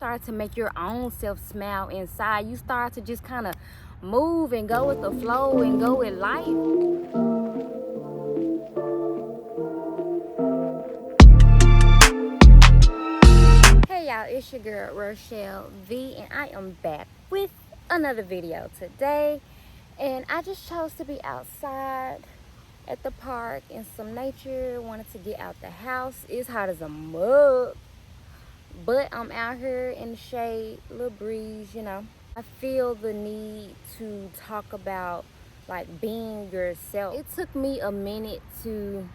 Start to make your own self smile inside. You start to just kind of move and go with the flow and go with life. Hey y'all, it's your girl Rochelle V, and I am back with another video today. And I just chose to be outside at the park in some nature. Wanted to get out the house. It's hot as a mug, but I'm out here in the shade, little breeze, I feel the need to talk about like being yourself. It took me a minute to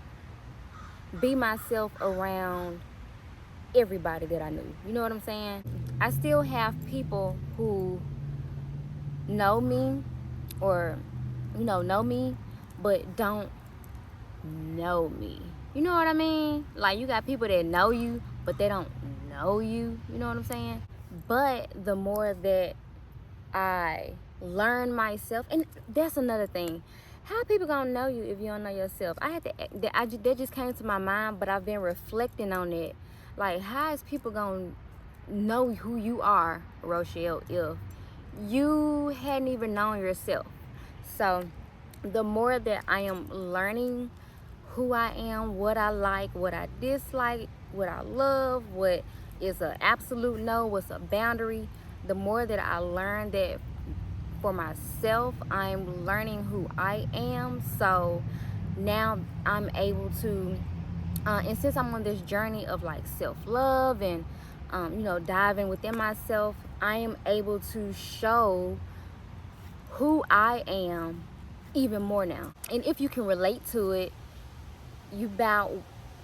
be myself around everybody that I knew. You know what I'm saying? I still have people who know me or know me but don't know me. You know what I mean? Like, you got people that know you but they don't know you. You know what I'm saying? But the more that I learn myself, and that's another thing. How people gonna know you if you don't know yourself? That just came to my mind, but I've been reflecting on it. Like, how is people gonna know who you are, Rochelle, if you hadn't even known yourself? So the more that I am learning who I am, what I like, what I dislike, what I love, what is an absolute no, what's a boundary, the more that I learn that for myself, I'm learning who I am. So now I'm able to, and since I'm on this journey of like self-love and, diving within myself, I am able to show who I am even more now. And if you can relate to it,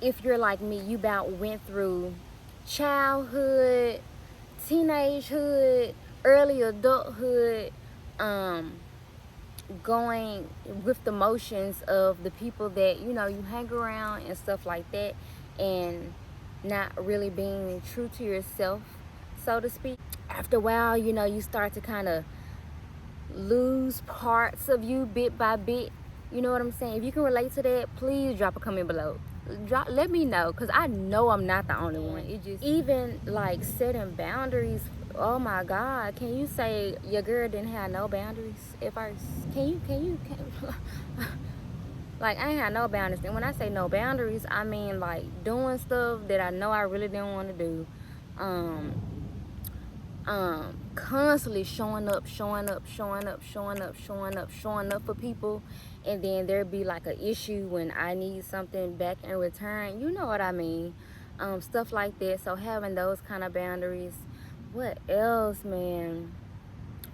if you're like me, you went through childhood, teenagehood, early adulthood, going with the motions of the people that you hang around and stuff like that, and not really being true to yourself, so to speak. After a while, you start to kind of lose parts of you bit by bit. You know what I'm saying? If you can relate to that, please drop a comment below. Let me know, because I know I'm not the only one. It just, even like setting boundaries, oh my God, can you say your girl didn't have no boundaries at first? Can you like, I ain't had no boundaries. And when I say no boundaries, I mean like doing stuff that I know I really didn't want to do. Constantly showing up for people, and then there be like an issue when I need something back in return. You know what I mean? Stuff like that. So having those kind of boundaries. What else, man?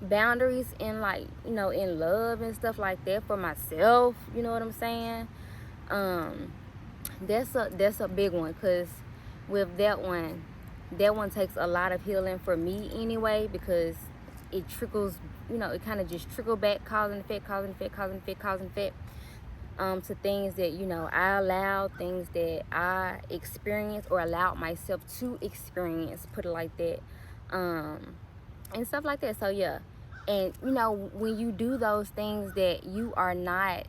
Boundaries in, like, in love and stuff like that for myself. You know what I'm saying? That's a big one, because with that one takes a lot of healing for me anyway, because it trickles, it kind of just trickle back, cause and effect, to things that I allowed, things that I experienced or allowed myself to experience, put it like that, and stuff like that. So yeah, and when you do those things that you are not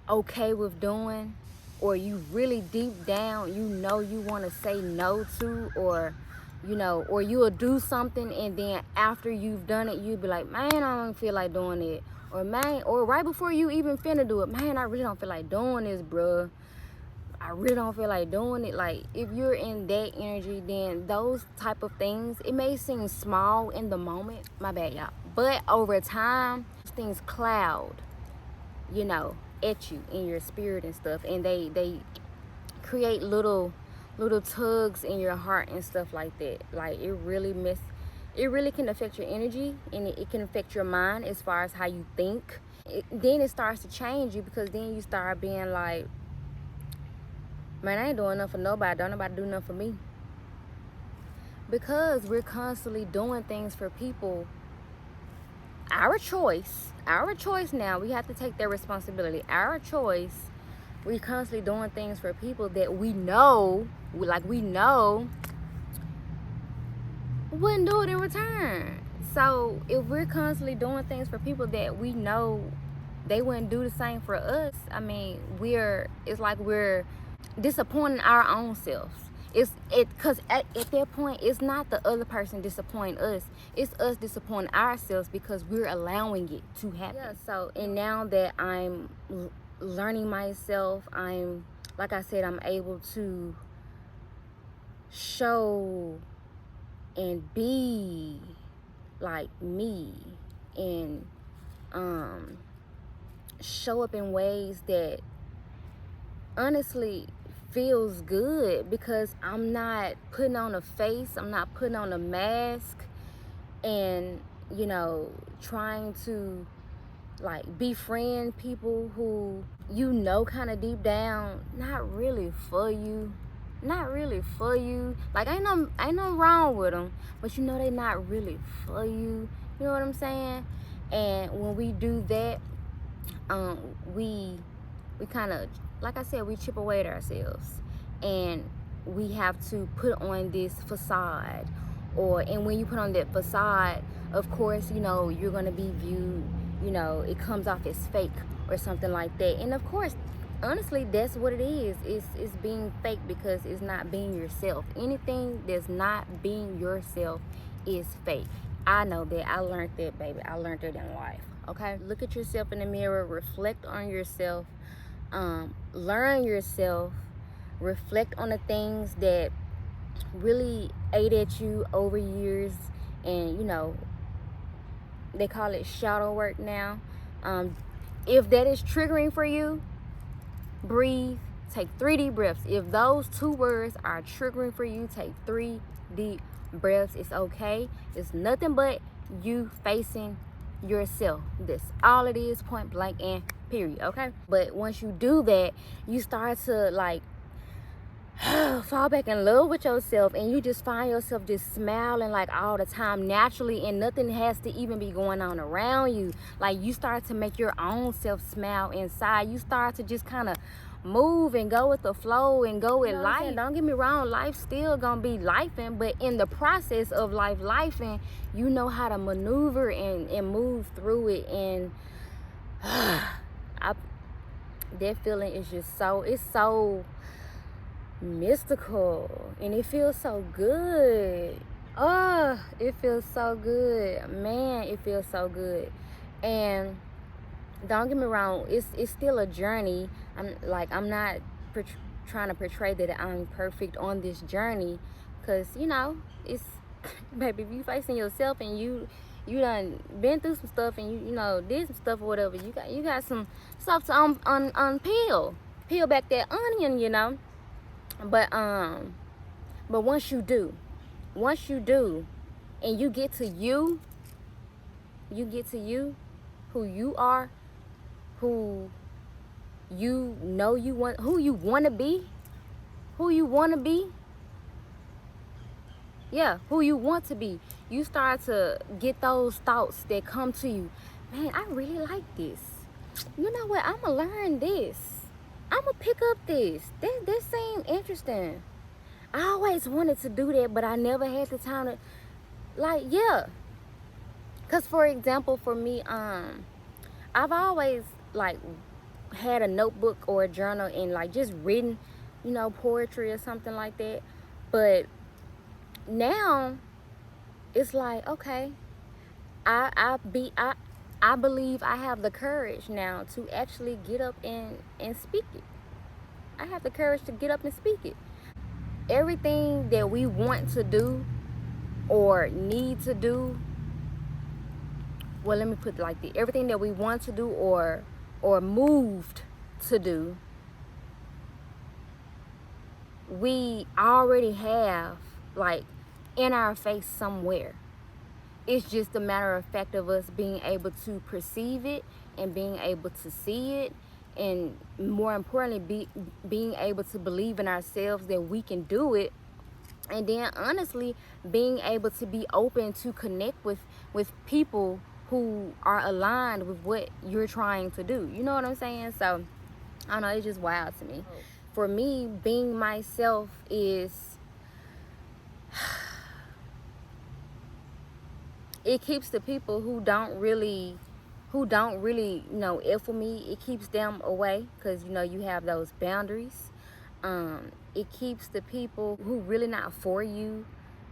okay with doing, or you really deep down you want to say no to, or or you'll do something, and then after you've done it, you'll be like, man, I don't feel like doing it. Or, man, or right before you even finna do it, man, I really don't feel like doing this, bruh. I really don't feel like doing it. Like, if you're in that energy, then those type of things, it may seem small in the moment, my bad, y'all, but over time, things cloud, at you in your spirit and stuff, and they create little tugs in your heart and stuff like that. Like, it really can affect your energy, and it can affect your mind as far as how you think. Then it starts to change you, because then you start being like, man, I ain't doing nothing for nobody. Don't nobody do nothing for me. Because we're constantly doing things for people. Our choice now, we have to take their responsibility. Our choice. We're constantly doing things for people that we know wouldn't do it in return. So if we're constantly doing things for people that we know they wouldn't do the same for us, I mean, it's like we're disappointing our own selves. Because at that point, it's not the other person disappointing us, it's us disappointing ourselves because we're allowing it to happen. Yeah, so, and now that I'm learning myself, I'm, like I said, I'm able to show and be like me, and show up in ways that honestly feels good, because I'm not putting on a face, I'm not putting on a mask, and you know, trying to like befriend people who you know kind of deep down not really for you, like ain't no wrong with them, but you know they not really for you, you know what I'm saying? And when we do that, we kind of, like I said, we chip away at ourselves, and we have to put on this facade. And when you put on that facade, of course, you know, you're going to be viewed, you know, it comes off as fake or something like that. And of course, honestly, that's what it is. It's being fake, because it's not being yourself. Anything that's not being yourself is fake. I know that. I learned that, baby. I learned it in life. Okay, look at yourself in the mirror, reflect on yourself, learn yourself, reflect on the things that really ate at you over years. And you know, they call it shadow work now. If that is triggering for you, breathe, take 3 deep breaths. If those 2 words are triggering for you, take 3 deep breaths. It's okay. It's nothing but you facing yourself. That's all it is, point blank and period. Okay, but once you do that, you start to like fall back in love with yourself, and you just find yourself just smiling like all the time naturally, and nothing has to even be going on around you. Like you start to make your own self smile inside. You start to just kind of move and go with the flow and go with life. Don't get me wrong, life's still gonna be lifing, but in the process of lifing, you know how to maneuver and move through it. And that feeling is just it's so mystical, and it feels so good. Oh, it feels so good, man. It feels so good. And don't get me wrong, it's still a journey. I'm not trying to portray that I'm perfect on this journey, because you know, it's baby, if you facing yourself and you done been through some stuff, and you know, did some stuff or whatever, you got some stuff to peel back that onion, you know. But once you do, and you get to you, who you are, who you know you want, who you want to be, yeah, who you want to be, you start to get those thoughts that come to you. Man, I really like this. You know what? I'm gonna learn this. I'm gonna pick up this. This seemed interesting. I always wanted to do that, but I never had the time to, like, yeah. Cause for example, for me, I've always like had a notebook or a journal and like just written, you know, poetry or something like that. But now it's like, okay, I believe I have the courage now to actually get up and speak it. I have the courage to get up and speak it. Everything that we want to do or need to do, well, let me put it like this. Everything that we want to do or moved to do, we already have like in our face somewhere. It's just a matter of fact of us being able to perceive it and being able to see it, and more importantly, being able to believe in ourselves that we can do it. And then honestly, being able to be open to connect with people who are aligned with what you're trying to do. You know what I'm saying? So I don't know, it's just wild to me. For me, being myself is, it keeps the people who don't really, you know, F with me, it keeps them away, because you know, you have those boundaries. it keeps the people who really not for you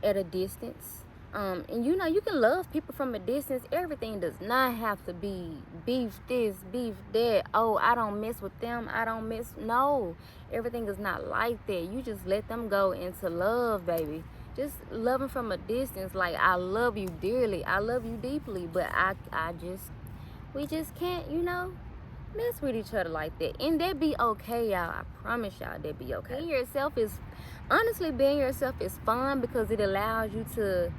at a distance. And you know, you can love people from a distance. Everything does not have to be beef this, beef that. Oh, I don't mess with them. I don't mess. No, everything is not like that. You just let them go into love, baby. Just loving from a distance. Like, I love you dearly. I love you deeply. But we just can't, you know, mess with each other like that. And that be okay, y'all. I promise y'all that be okay. Being yourself is fun because it allows you to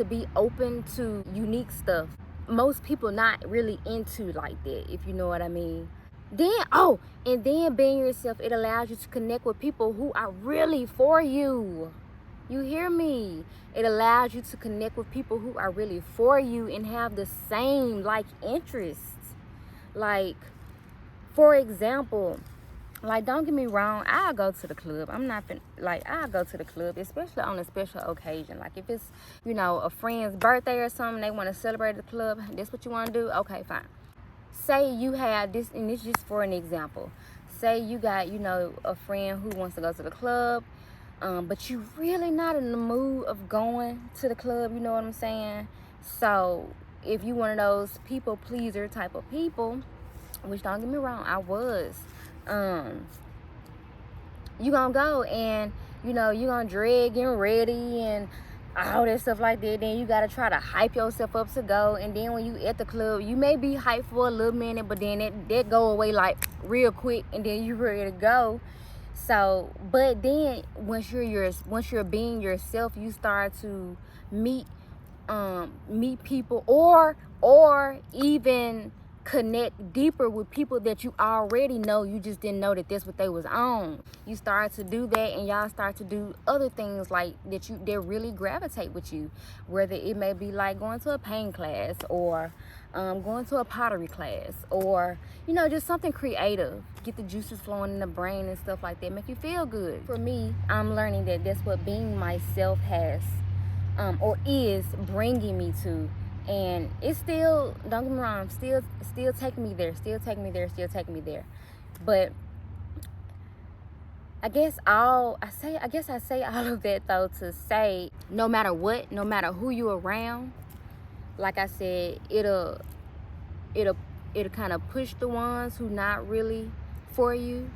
be open to unique stuff most people not really into like that, if you know what I mean. And then being yourself, it allows you to connect with people who are really for you. You hear me? It allows you to connect with people who are really for you and have the same like interests. Like, for example, like, don't get me wrong, I'll go to the club. I'll go to the club, especially on a special occasion. Like, if it's, you know, a friend's birthday or something, they want to celebrate at the club, that's what you want to do? Okay, fine. Say you have this, and this is just for an example. Say you got, you know, a friend who wants to go to the club, but you really not in the mood of going to the club, you know what I'm saying? So, if you one of those people pleaser type of people, which don't get me wrong, I was, you gonna go and, you know, you gonna drag and ready and all that stuff like that. Then you gotta try to hype yourself up to go. And then when you at the club, you may be hyped for a little minute, but then that go away like real quick, and then you ready to go. So, but then once you're being yourself, you start to meet people or even connect deeper with people that you already know. You just didn't know that that's what they was on. You start to do that, and y'all start to do other things like that really gravitate with you, whether it may be like going to a paint class or going to a pottery class, or, you know, just something creative. Get the juices flowing in the brain and stuff like that, make you feel good. For me, I'm learning that that's what being myself has or is bringing me to. And it's still, don't get me wrong, still taking me there, But I guess I say all of that though to say, no matter what, no matter who you around, like I said, it'll kind of push the ones who not really for you,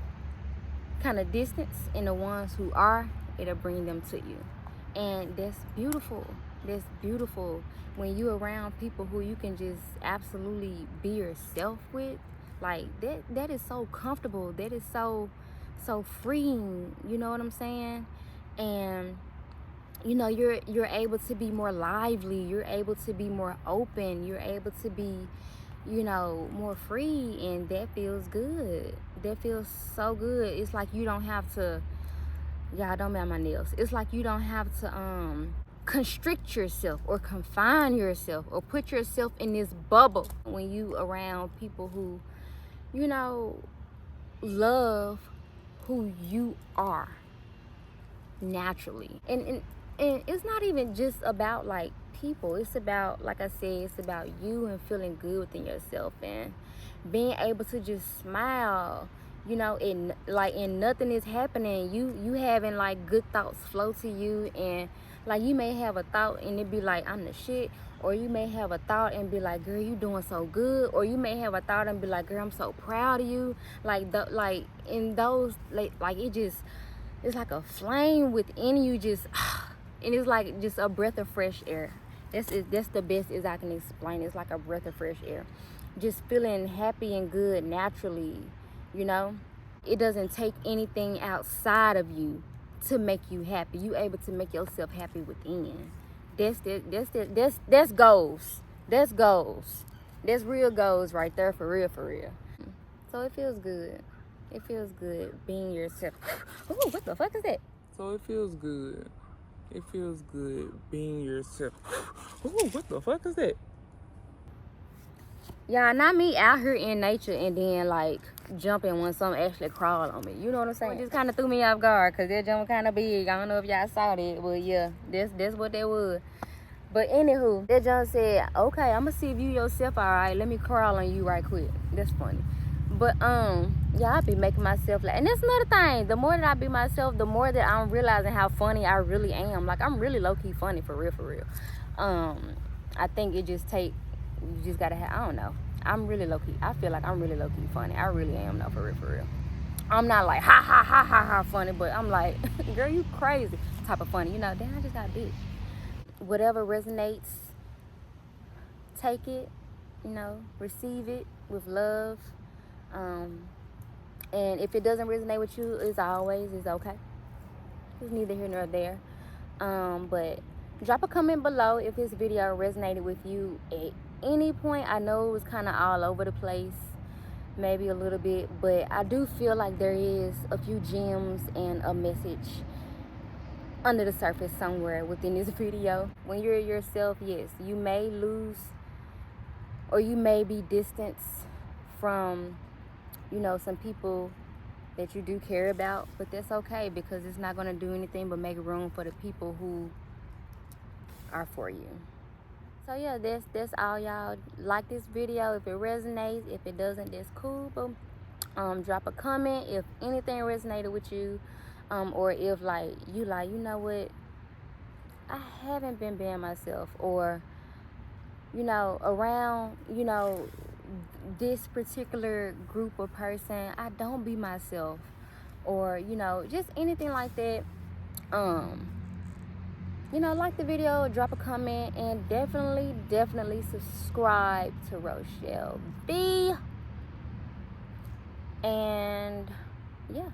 kind of distance, and the ones who are, it'll bring them to you. And that's beautiful. That's beautiful when you're around people who you can just absolutely be yourself with. Like, that is so comfortable. That is so freeing, you know what I'm saying? And, you know, you're able to be more lively, you're able to be more open, you're able to be, you know, more free, and that feels good. That feels so good. It's like you don't have to, y'all, don't mind my nails. It's like you don't have to constrict yourself or confine yourself or put yourself in this bubble when you around people who, you know, love who you are naturally. And it's not even just about like people. It's about, like I said, it's about you and feeling good within yourself and being able to just smile, you know, and nothing is happening. You having like good thoughts flow to you, and like you may have a thought and it be like, I'm the shit. Or you may have a thought and be like, girl, you doing so good. Or you may have a thought and be like, girl, I'm so proud of you. In those, it's like a flame within you, just, and it's like just a breath of fresh air. That's the best as I can explain. It's like a breath of fresh air. Just feeling happy and good naturally, you know. It doesn't take anything outside of you to make you happy. You able to make yourself happy within. That's goals. That's goals. That's real goals right there, for real. So it feels good. It feels good being yourself. Oh, what the fuck is that? So it feels good. It feels good being yourself. Oh, what the fuck is that? Y'all, not me out here in nature and then like jumping when something actually crawled on me. You know what I'm saying? It just kind of threw me off guard because that jump kind of big. I don't know if y'all saw that, but yeah, that's what that was. But anywho, that jump said, okay, I'm gonna see if you yourself all right. Let me crawl on you right quick. That's funny. But yeah, I be making myself laugh. And that's another thing. The more that I be myself, the more that I'm realizing how funny I really am. Like, I'm really low-key funny, for real, for real. I think it just you just gotta have, I don't know. I'm really low-key. I feel like I'm really low-key funny. I really am, though, for real, for real. I'm not like ha ha ha ha ha funny, but I'm like, girl, you crazy type of funny. You know, damn, I just got big. Whatever resonates, take it, you know, receive it with love. And if it doesn't resonate with you, it's okay. It's neither here nor there. But drop a comment below if this video resonated with you at any point. I know it was kind of all over the place, maybe a little bit, but I do feel like there is a few gems and a message under the surface somewhere within this video. When you're yourself, yes, you may lose or you may be distanced from, you know, some people that you do care about, but that's okay, because it's not going to do anything but make room for the people who are for you. So yeah, that's all, y'all. Like this video if it resonates. If it doesn't, that's cool. But drop a comment if anything resonated with you, or if like you know what, I haven't been being myself, or you know, around, you know, this particular group of person, I don't be myself, or you know, just anything like that. You know, like the video, drop a comment, and definitely subscribe to Rochelle V. And yeah.